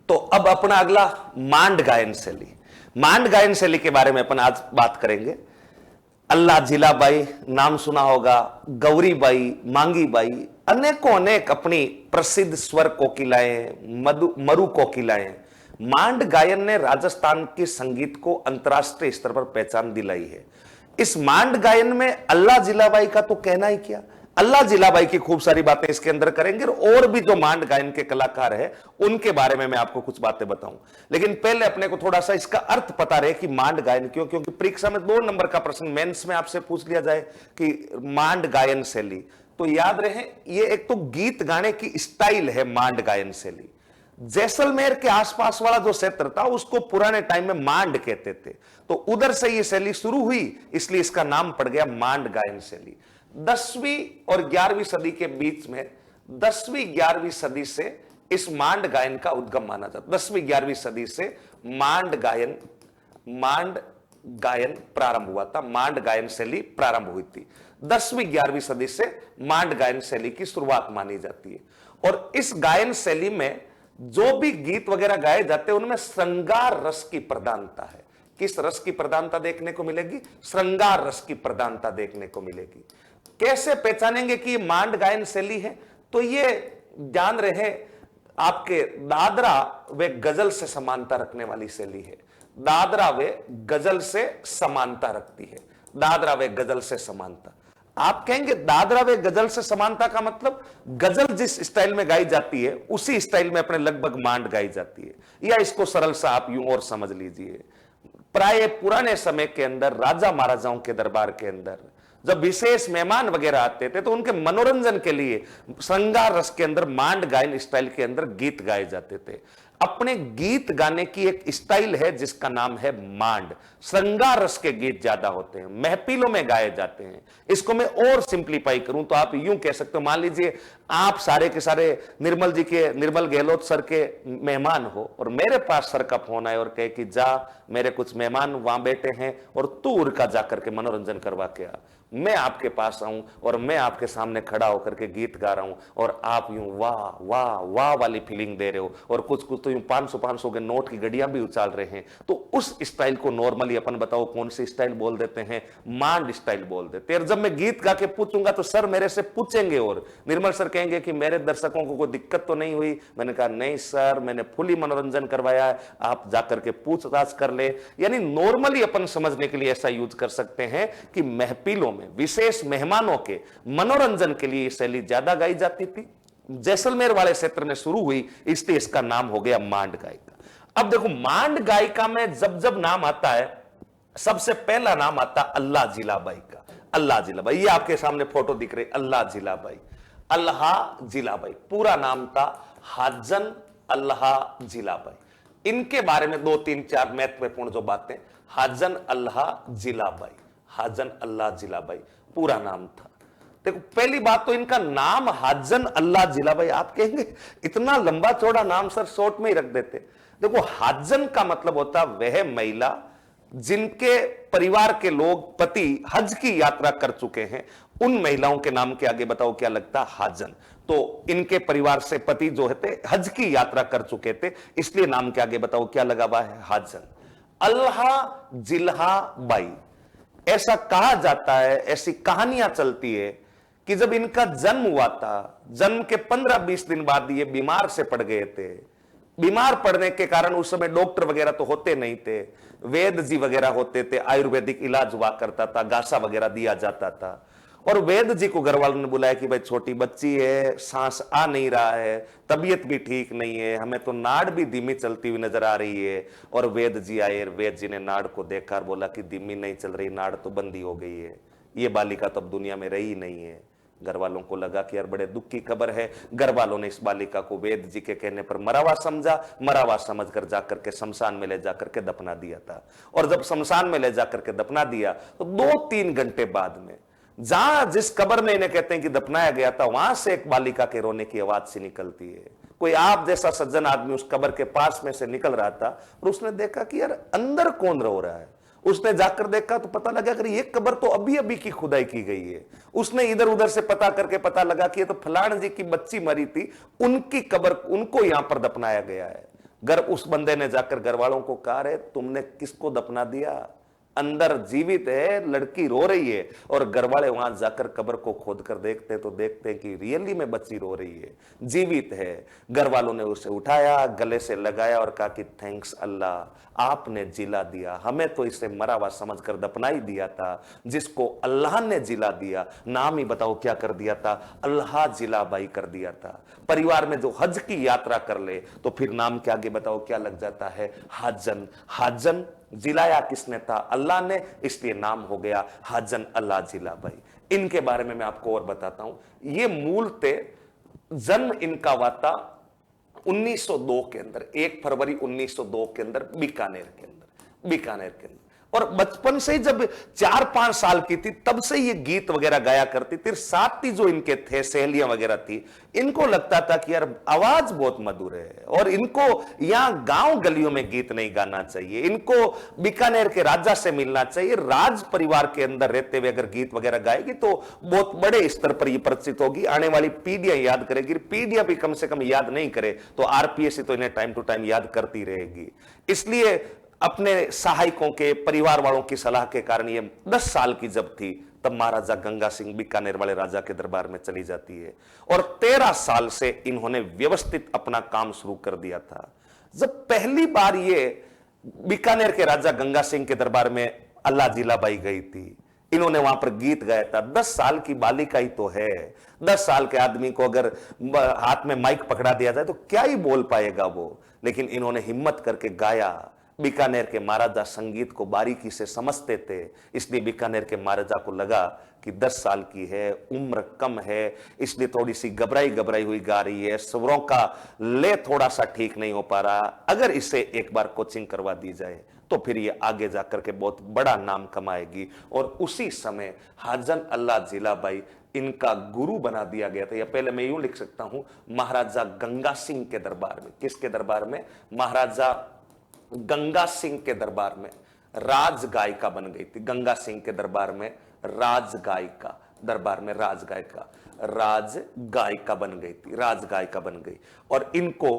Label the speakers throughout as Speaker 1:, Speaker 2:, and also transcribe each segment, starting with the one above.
Speaker 1: तो अब अपना अगला मांड गायन शैली। मांड गायन शैली के बारे में अपन आज बात करेंगे। अल्लाह जिलाबाई नाम सुना होगा, गौरीबाई, मांगीबाई, अनेकों अनेक अपनी प्रसिद्ध स्वर कोकिलाएं, मरु कोकिलाएं। मांड गायन ने राजस्थान के संगीत को अंतर्राष्ट्रीय स्तर पर पहचान दिलाई है। इस मांड गायन में अल्लाह जिलाबाई का तो कहना ही क्या, अल्लाह जिलाबाई की खूब सारी बातें इसके अंदर करेंगे और भी जो मांड गायन के कलाकार हैं उनके बारे में मैं आपको कुछ बातें बताऊं। लेकिन पहले अपने को थोड़ा सा इसका अर्थ पता रहे कि मांड गायन क्यों, क्योंकि परीक्षा में 2 नंबर का प्रश्न मेंस में आपसे पूछ लिया जाए कि मांड गायन शैली, तो याद रहे ये एक तो गीत गाने की स्टाइल है मांड गायन शैली। जैसलमेर के आसपास वाला जो क्षेत्र था उसको पुराने टाइम में मांड कहते थे, तो उधर से ये शैली शुरू हुई, इसलिए इसका नाम पड़ गया मांड गायन शैली। 10वीं और 11वीं सदी के बीच में 10वीं 11वीं सदी से इस मांड गायन का उद्गम माना जाता। 10वीं 11वीं सदी से मांड गायन प्रारंभ हुआ था, मांड गायन शैली प्रारंभ हुई थी। 10वीं 11वीं सदी से मांड गायन शैली की शुरुआत मानी जाती है। और इस गायन शैली में जो भी गीत वगैरह गाए जाते हैं उनमें श्रृंगार रस की प्रधानता है। किस रस की प्रधानता देखने को मिलेगी? श्रृंगार रस की प्रधानता देखने को मिलेगी। कैसे पहचानेंगे कि ये मांड गायन शैली है? तो ये ध्यान रहे, आपके दादरा वे गजल से समानता रखने वाली शैली है। दादरा वे गजल से समानता रखती है। दादरा वे गजल से समानता। आप कहेंगे दादरा वे गजल से समानता का मतलब गजल जिस स्टाइल में गाई जाती है उसी स्टाइल में अपने लगभग मांड गाई जाती है। या इसको सरल सा आप यूं और समझ लीजिए, प्राय पुराने समय के अंदर राजा महाराजाओं के दरबार के अंदर जब विशेष मेहमान वगैरह आते थे तो उनके मनोरंजन के लिए श्रृंगार रस के अंदर मांड गायन स्टाइल के अंदर गीत गाए जाते थे। अपने गीत गाने की एक स्टाइल है जिसका नाम है मांड। श्रृंगार रस के गीत ज्यादा होते हैं, महफिलों में गाए जाते हैं। इसको मैं और सिंप्लीफाई करूं तो आप यूं कह सकते हो, मान लीजिए आप सारे के सारे निर्मल गहलोत सर के मेहमान हो और मेरे पास सर का फोन आए और कहे कि जा मेरे कुछ मेहमान वहां बैठे हैं और तू उनका जाकर के मनोरंजन करवा के आ। मैं आपके पास आऊं और मैं आपके सामने खड़ा होकर के गीत गा रहा हूं और आप यूं वाह वाह वाह वाली फीलिंग दे रहे हो और कुछ कुछ तो यूं 500 के नोट की गड़ियां भी उछाल रहे हैं, तो उस स्टाइल को नॉर्मली अपन बताओ कौन सी स्टाइल बोल देते हैं? मांड स्टाइल बोल देते हैं। जब मैं गीत गा के पूछूंगा तो सर मेरे से पूछेंगे और निर्मल सर कहेंगे कि मेरे दर्शकों को कोई दिक्कत तो नहीं हुई? मैंने कहा नहीं सर, मैंने फुली मनोरंजन करवाया है, आप जाकर के पूछताछ कर ले। यानी नॉर्मली अपन समझने के लिए ऐसा यूज कर सकते हैं कि महफिलों विशेष मेहमानों के मनोरंजन के लिए शैली ज्यादा गाई जाती थी। जैसलमेर वाले क्षेत्र में शुरू हुई, इसलिए इसका नाम हो गया मांड गायिका। अब देखो मांड गायिका में जब जब नाम आता है सबसे पहला नाम आता अल्लाह जिलाबाई का। अल्लाह जिलाबाई, ये आपके सामने फोटो दिख रही, अल्लाह जिलाबाई। अल्लाह जिलाबाई पूरा नाम था हाजन अल्लाह जिलाबाई। इनके बारे में 2 3 4 महत्वपूर्ण जो बातें, हाजन अल्लाह जिलाबाई, हाजन अल्लाह जिलाबाई पूरा नाम था। देखो पहली बात तो इनका नाम हाजन अल्लाह जिलाबाई। आप कहेंगे इतना लंबा चौड़ा नाम सर शॉर्ट में ही रख देते। देखो हाजन का मतलब होता वह महिला जिनके परिवार के लोग पति हज की यात्रा कर चुके हैं, उन महिलाओं के नाम के आगे बताओ क्या लगता? हाजन। तो इनके परिवार से पति जो थे हज की यात्रा कर चुके थे, इसलिए नाम के आगे बताओ क्या लगा हुआ है? हाजन। अल्लाह जिल्हा बाई, ऐसा कहा जाता है, ऐसी कहानियां चलती है कि जब इनका जन्म हुआ था, जन्म के 15-20 दिन बाद ये बीमार से पड़ गए थे। बीमार पड़ने के कारण उस समय डॉक्टर वगैरह तो होते नहीं थे, वैद्य जी वगैरह होते थे, आयुर्वेदिक इलाज हुआ करता था, गासा वगैरह दिया जाता था। और वैद्य जी को घर वालों ने बुलाया कि भाई छोटी बच्ची है, सांस आ नहीं रहा है, तबीयत भी ठीक नहीं है, हमें तो नाड़ भी धीमी चलती हुई नजर आ रही है। और वैद्य जी आए, वैद्य जी ने नाड़ को देखा और बोला कि धीमी नहीं चल रही, नाड़ तो बंदी हो गई है, ये बालिका तो अब दुनिया में रही नहीं है। घर वालों को लगा कि यार बड़े दुख की खबर है। घर वालों ने इस बालिका को वैद्य जी के कहने पर मरावा समझा, मरावा समझकर जाकर के शमशान में ले जाकर के दफना दिया था। और जब शमशान में ले जाकर के दफना दिया तो 2-3 घंटे बाद में जहां जिस कब्र में इन्हें कहते हैं कि दफनाया गया था, वहां से एक बालिका के रोने की आवाज सी निकलती है। कोई आप जैसा सज्जन आदमी उस कब्र के पास में से निकल रहा था और उसने देखा कि यार अंदर कौन रो रहा है। उसने जाकर देखा तो पता लगा कि ये कब्र तो अभी अभी की खुदाई की गई है। उसने इधर उधर से पता करके पता लगा कि ये तो फलाण जी की बच्ची मरी थी, उनकी कब्र, उनको यहां पर दफनाया गया है। घर उस बंदे ने जाकर घर वालों को कहा, रे तुमने किसको दफना दिया, अंदर जीवित है, लड़की रो रही है। और घर वाले वहां जाकर कब्र को खोद कर देखते तो देखते कि रियली में बच्ची रो रही है, जीवित है। घर वालों ने उसे उठाया, गले से लगाया और कहा कि थैंक्स अल्लाह, आपने जिला दिया, हमें तो इसे मरा हुआ समझकर दफना ही दिया था, जिसको अल्लाह ने जिला दिया। नाम ही बताओ क्या कर दिया था, अल्लाह जिला बाई कर दिया था। परिवार में जो हज की यात्रा कर ले तो फिर नाम के आगे बताओ क्या लग जाता है, हाजन। हाजन जिलाया किसने था, अल्लाह ने, इसलिए नाम हो गया हाजन अल्लाह जिला भाई। इनके बारे में मैं आपको और बताता हूं। ये मूलते जन्म इनका हुआ था 1902 के अंदर, 1 फरवरी 1902 के अंदर बीकानेर के अंदर। और बचपन से ही जब 4-5 साल की थी तब से ये गीत वगैरह गाया करती थी। साथ ही जो इनके थे सहेलियां वगैरह थी, इनको लगता था कि यार आवाज बहुत मधुर है और इनको यहां गांव गलियों में गीत नहीं गाना चाहिए, इनको बीकानेर के राजा से मिलना चाहिए। राज परिवार के अंदर रहते हुए अगर गीत वगैरह गाएगी तो बहुत बड़े स्तर पर यह परिचित होगी, आने वाली पीढ़ियां याद करेगी। पीढ़ियां भी कम से कम याद नहीं करे तो आरपीएससी तो इन्हें टाइम टू टाइम याद करती रहेगी। इसलिए अपने सहायकों के परिवार वालों की सलाह के कारण ये 10 साल की जब थी तब महाराजा गंगा सिंह बीकानेर वाले राजा के दरबार में चली जाती है और 13 साल से इन्होंने व्यवस्थित अपना काम शुरू कर दिया था। जब पहली बार ये बीकानेर के राजा गंगा सिंह के दरबार में अल्लाह जिलाबाई गई थी, इन्होंने वहां पर गीत गाया था। 10 साल की बालिका ही तो है, 10 साल के आदमी को अगर हाथ में माइक पकड़ा दिया जाए तो क्या ही बोल पाएगा वो, लेकिन इन्होंने हिम्मत करके गाया। बीकानेर के महाराजा संगीत को बारीकी से समझते थे, इसलिए बीकानेर के महाराजा को लगा कि 10 साल की है, उम्र कम है, इसलिए थोड़ी सी घबराई हुई गा रही है, स्वरों का ले थोड़ा सा ठीक नहीं हो पा रहा, अगर इसे एक बार कोचिंग करवा दी जाए तो फिर ये आगे जाकर के बहुत बड़ा नाम कमाएगी। और उसी समय हाजन अल्लाह जिलाबाई इनका गुरु बना दिया गया था। या पहले मैं यूं लिख सकता हूं, महाराजा गंगा सिंह के दरबार में, किसके दरबार में, महाराजा गंगा सिंह के दरबार में राज गायिका बन गई थी। गंगा सिंह के दरबार में राज गायिका, दरबार में राज गायिका बन गई थी, राज गायिका बन गई। और इनको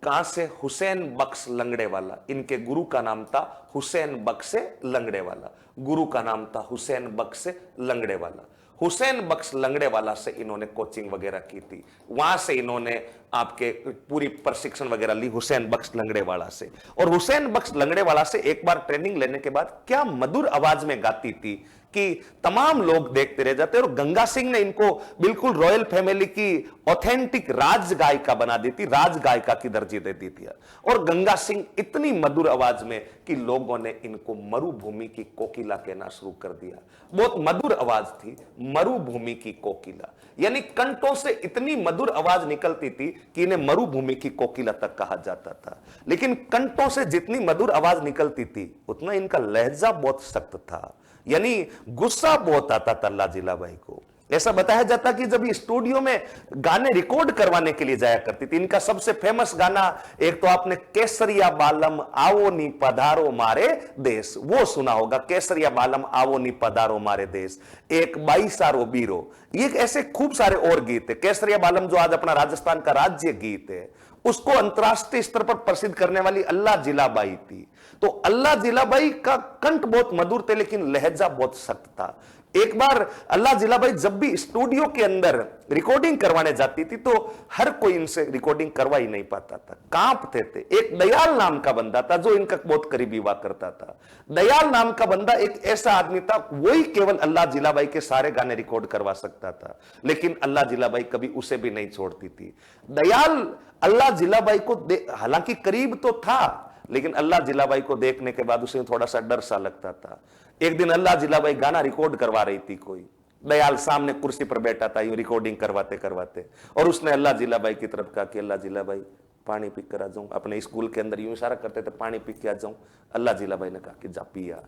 Speaker 1: कहां से, हुसैन बख्श लंगड़े वाला, इनके गुरु का नाम था हुसैन बख्श लंगड़े वाला, गुरु का नाम था हुसैन बख्श लंगड़े वाला। हुसैन बख्श लंगड़े वाला से इन्होंने कोचिंग वगैरह की थी, वहां से इन्होंने आपके पूरी प्रशिक्षण वगैरह ली हुसैन बख्श लंगड़े वाला से। और हुसैन बख्श लंगड़े वाला से एक बार ट्रेनिंग लेने के बाद क्या मधुर आवाज में गाती थी कि तमाम लोग देखते रह जाते। और गंगा सिंह ने इनको बिल्कुल रॉयल फैमिली की ऑथेंटिक राज गायिका बना दी थी, राज गायिका की दर्जी दे दी थी। और गंगा सिंह इतनी मधुर आवाज में कि लोगों ने इनको मरुभूमि की कोकिला कहना शुरू कर दिया। बहुत मधुर आवाज थी, मरुभूमि की कोकिला, यानी कंठों से इतनी मधुर आवाज निकलती थी कि इन्हें मरुभूमि की कोकिला तक कहा जाता था। लेकिन कंठों से जितनी मधुर आवाज निकलती थी उतना इनका लहजा बहुत सख्त था, यानी गुस्सा बहुत आता था अल्लाह जिलाबाई को। ऐसा बताया जाता कि जब स्टूडियो में गाने रिकॉर्ड करवाने के लिए जाया करती थी, इनका सबसे फेमस गाना एक तो आपने केसरिया बालम आवो नी पधारो मारे देश, वो सुना होगा, केसरिया बालम आवो नी पधारो मारे देश, एक बाईसारो बीरो, ये ऐसे खूब सारे और गीत है। केसरिया बालम जो आज अपना राजस्थान का राज्य गीत है, उसको अंतरराष्ट्रीय स्तर पर प्रसिद्ध करने वाली अल्लाह जिलाबाई थी। तो अल्लाह जिलाबाई का कंठ बहुत मधुर थे लेकिन लहजा बहुत सख्त था। एक बार अल्लाह जिलाबाई जब भी स्टूडियो के अंदर रिकॉर्डिंग करवाने जाती थी तो हर कोई इनसे रिकॉर्डिंग करवा ही नहीं पाता था, कांपते थे। एक दयाल नाम का बंदा था जो इनका बहुत करीबी हुआ करता था। दयाल नाम का बंदा एक ऐसा आदमी था, वही केवल अल्लाह जिलाबाई के सारे गाने रिकॉर्ड करवा सकता था, लेकिन अल्लाह जिलाबाई कभी उसे भी नहीं छोड़ती थी। दयाल अल्लाह जिलाबाई को हालांकि करीब तो था, लेकिन अल्लाह जिलाबाई को देखने के बाद उसे थोड़ा सा डर सा लगता था। एक दिन अल्लाह जिलाबाई गाना रिकॉर्ड करवा रही थी, कोई दयाल सामने कुर्सी पर बैठा था यूं रिकॉर्डिंग करवाते करवाते, और उसने अल्लाह जिलाबाई की तरफ कहा कि अल्लाह जिलाबाई पानी पी कर आ जाऊं। अपने स्कूल के अंदर यूं इशारा करते थे पानी पी के आ जाऊं। अल्लाह जिलाबाई ने कहा कि जा पिया।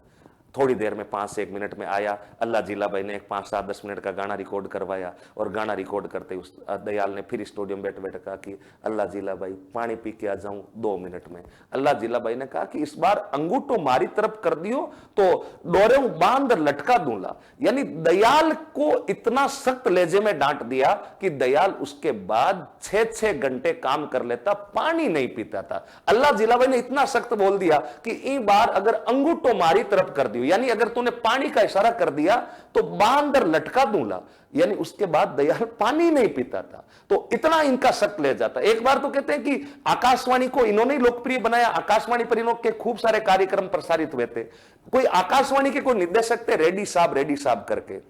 Speaker 1: थोड़ी देर में 5 से 1 मिनट में आया। अल्लाह जिलाबाई ने एक 5-7-10 मिनट का गाना रिकॉर्ड करवाया और गाना रिकॉर्ड करते उस दयाल ने फिर स्टूडियो में बैठ बैठ कहा कि अल्लाह जिलाबाई पानी पी के आ जाऊं 2 मिनट में। अल्लाह जिलाबाई ने कहा कि इस बार अंगूठो मारी तरफ कर दियो तो डोरे बांध लटका दूंगा। यानी दयाल को इतना सख्त लहजे में डांट दिया कि दयाल उसके बाद 6-6 घंटे काम कर लेता, पानी नहीं पीता था। अल्लाह जिलाबाई ने इतना सख्त बोल दिया कि इन बार अगर अंगूठो मारी तरफ कर दियो, यानी अगर तूने पानी का इशारा कर दिया तो बांदर लटका दूंगा। यानी उसके बाद दयाल पानी नहीं पीता था। तो इतना इनका सख्त ले जाता। एक बार तो कहते हैं कि आकाशवाणी को इन्होंने लोकप्रिय बनाया, आकाशवाणी पर इन्होंने खूब सारे कार्यक्रम प्रसारित हुए थे। कोई आकाशवाणी के कोई निर्देशक थे रेड्डी साहब करके।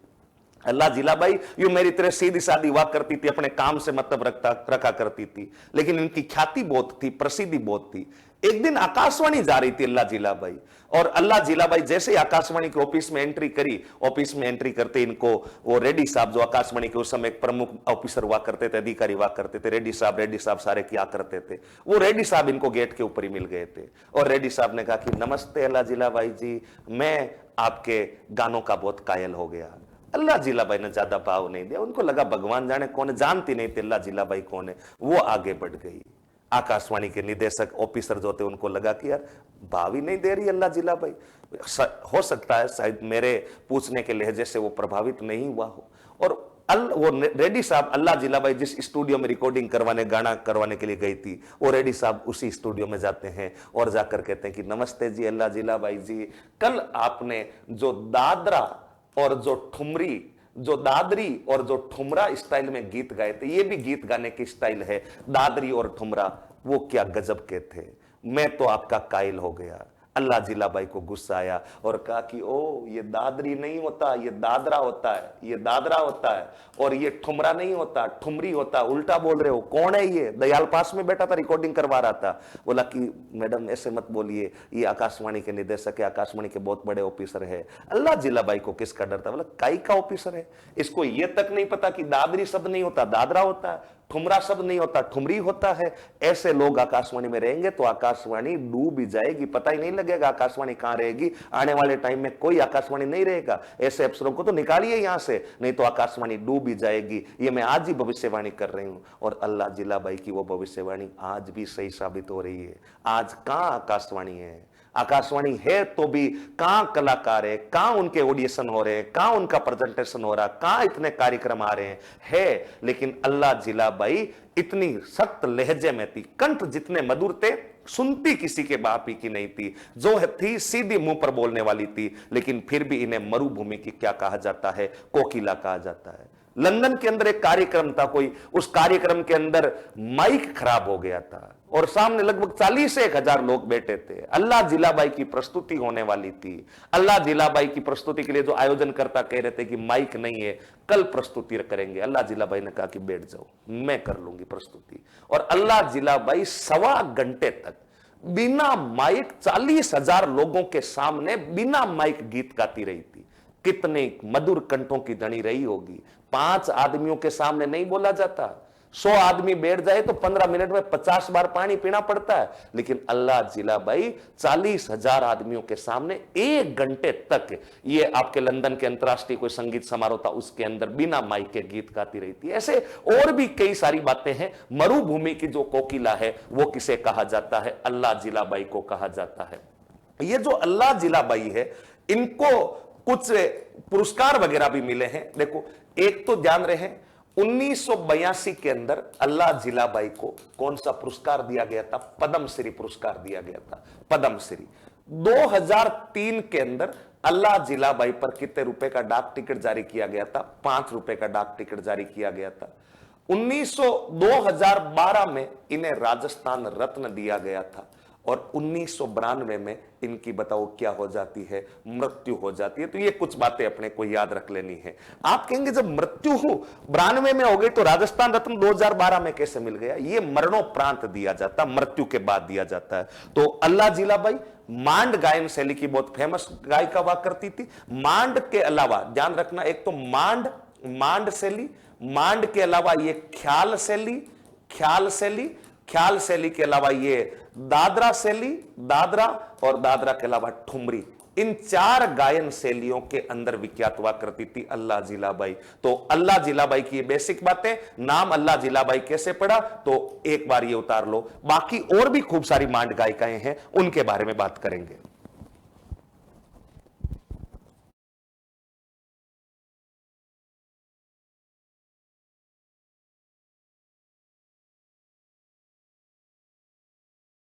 Speaker 1: अल्लाह जिलाबाई यूं मेरी तरह सीधी सादी हुआ करती थी, अपने काम से मतलब रखा करती थी, लेकिन इनकी ख्याति बहुत थी, प्रसिद्धि बहुत थी। एक दिन आकाशवाणी जा रही थी अल्लाह जिलाबाई, और अल्लाह जिलाबाई जैसे ही आकाशवाणी के ऑफिस में एंट्री करी, ऑफिस में एंट्री करते इनको वो रेड्डी साहब, जो आकाशवाणी के उस समय एक प्रमुख ऑफिसर हुआ करते थे, अधिकारी हुआ करते थे, रेड्डी साहब सारे क्या करते थे, वो रेड्डी साहब इनको गेट के ऊपर ही मिल गए थे। और रेड्डी साहब ने कहा कि नमस्ते अल्लाह जिलाबाई जी, मैं आपके गानों का बहुत कायल हो गया। अल्लाह जिलाबाई ने ज्यादा भाव नहीं दिया, उनको लगा भगवान जाने कौन है, जानती नहीं थी अल्लाह जिलाबाई कौन है। वो आगे बढ़ गई। आकाशवाणी के निदेशक ऑफिसर जो थे उनको लगा कि यार भाव ही नहीं दे रही अल्लाह जिलाबाई, हो सकता है शायद मेरे पूछने के लहजे से वो प्रभावित नहीं हुआ हो। और वो रेड्डी साहब अल्लाह जिलाबाई जिस स्टूडियो में रिकॉर्डिंग करवाने, गाना करवाने के लिए गई थी, वो रेड्डी साहब उसी स्टूडियो में जाते हैं और जाकर कहते हैं कि नमस्ते जी अल्लाह जिलाबाई जी, कल आपने जो दादरा और जो ठुमरी, जो दादरी और जो ठुमरा स्टाइल में गीत गाए थे, ये भी गीत गाने की स्टाइल है, दादरी और ठुमरा, वो क्या गजब के थे, मैं तो आपका कायल हो गया। अल्लाह जिलाबाई को गुस्सा आया और कहा कि ओ ये दादरी नहीं होता, ये दादरा होता है, ये दादरा होता है, और ये ठुमरा नहीं होता, ठुमरी होता, उल्टा बोल रहे हो, कौन है ये? दयाल पास में बैठा था, रिकॉर्डिंग करवा रहा था। बोला कि मैडम ऐसे मत बोलिए, ये आकाशवाणी के निदेशक है, आकाशवाणी के बहुत बड़े ऑफिसर है। अल्लाह जिलाबाई को किसका डर था? बोला काई का ऑफिसर है, इसको ये तक नहीं पता कि दादरी शब्द नहीं होता, दादरा होता है, ठुमरा शब्द नहीं होता, ठुमरी होता है। ऐसे लोग आकाशवाणी में रहेंगे तो आकाशवाणी डूब ही जाएगी, पता ही नहीं लगेगा आकाशवाणी कहां रहेगी। आने वाले टाइम में कोई आकाशवाणी नहीं रहेगा, ऐसे अफसरों को तो निकालिए यहां से, नहीं तो आकाशवाणी डूब ही जाएगी। ये मैं आज ही भविष्यवाणी कर रही हूं, और अल्लाह जिलाबाई की वो भविष्यवाणी आज भी सही साबित हो रही है। आज कहां आकाशवाणी है? आकाशवाणी है तो भी कहां कलाकार है, कहां उनके ऑडिशन हो रहे हैं, कहां उनका प्रेजेंटेशन हो रहा, कहां इतने कार्यक्रम आ रहे हैं, है। लेकिन अल्लाह जिलाबाई इतनी सख्त लहजे में थी, कंठ जितने मधुर थे, सुनती किसी के बाप ही की नहीं थी, जो थी सीधी मुंह पर बोलने वाली थी। लेकिन फिर भी इन्हें मरुभूमि की क्या कहा जाता है, कोकिला कहा जाता है। लंदन के अंदर एक कार्यक्रम था कोई, उस कार्यक्रम के अंदर माइक खराब हो गया था और सामने लगभग 40 से 1,000 लोग बैठे थे। अल्लाह जिलाबाई की प्रस्तुति होने वाली थी। अल्लाह जिलाबाई की प्रस्तुति के लिए जो आयोजनकर्ता कह रहे थे कि माइक नहीं है, कल प्रस्तुति करेंगे। अल्लाह जिलाबाई ने कहा कि बैठ जाओ, मैं कर लूंगी प्रस्तुति। और अल्लाह जिलाबाई 1.25 घंटे तक बिना माइक 40,000 लोगों के सामने बिना माइक गीत गाती रही थी। कितने मधुर कंठों की धनी रही होगी। 5 आदमियों के सामने नहीं बोला जाता, 100 आदमी बैठ जाए तो 15 मिनट में 50 बार पानी पीना पड़ता है। लेकिन अल्लाह जिलाबाई 40,000 आदमियों के सामने 1 घंटे तक, ये आपके लंदन के अंतरराष्ट्रीय कोई संगीत समारोह था उसके अंदर बिना माइक के गीत गाती रही थी। ऐसे और भी कई सारी बातें हैं। मरुभूमि की जो कोकिला है वो किसे कहा जाता है? अल्लाह जिलाबाई को कहा जाता है। ये जो अल्लाह जिलाबाई है, इनको कुछ पुरस्कार वगैरह भी मिले हैं। देखो, एक तो ध्यान रहे 1982 के अंदर अल्लाह जिलाबाई को कौन सा पुरस्कार दिया गया था? पद्मश्री पुरस्कार दिया गया था, पद्मश्री। 2003 के अंदर अल्लाह जिलाबाई पर कितने रुपए का डाक टिकट जारी किया गया था? 5 रुपए का डाक टिकट जारी किया गया था। 2012 में इन्हें राजस्थान रत्न दिया गया था, और 1992 में इनकी बताओ क्या हो जाती है? मृत्यु हो जाती है। तो ये कुछ बातें अपने को याद रख लेनी है। आप कहेंगे जब मृत्यु 92 में हो गई तो राजस्थान रत्न 2012 में कैसे मिल गया? ये मरणोपरांत दिया जाता, मृत्यु के बाद दिया जाता है। तो अल्लाह जिलाबाई मांड गायन शैली की बहुत फेमस गायिका हुआ करती थी। मांड के अलावा ध्यान रखना, एक तो मांड शैली, मांड के अलावा ये ख्याल शैली के अलावा ये दादरा शैली, दादरा, और दादरा के अलावा ठुमरी, इन 4 गायन शैलियों के अंदर विख्यात हुआ करती थी अल्लाह जिलाबाई। तो अल्लाह जिलाबाई की ये बेसिक बातें, नाम अल्लाह जिलाबाई कैसे पड़ा, तो एक बार ये उतार लो। बाकी और भी खूब सारी मांड गायिकाएं हैं, उनके बारे में बात करेंगे।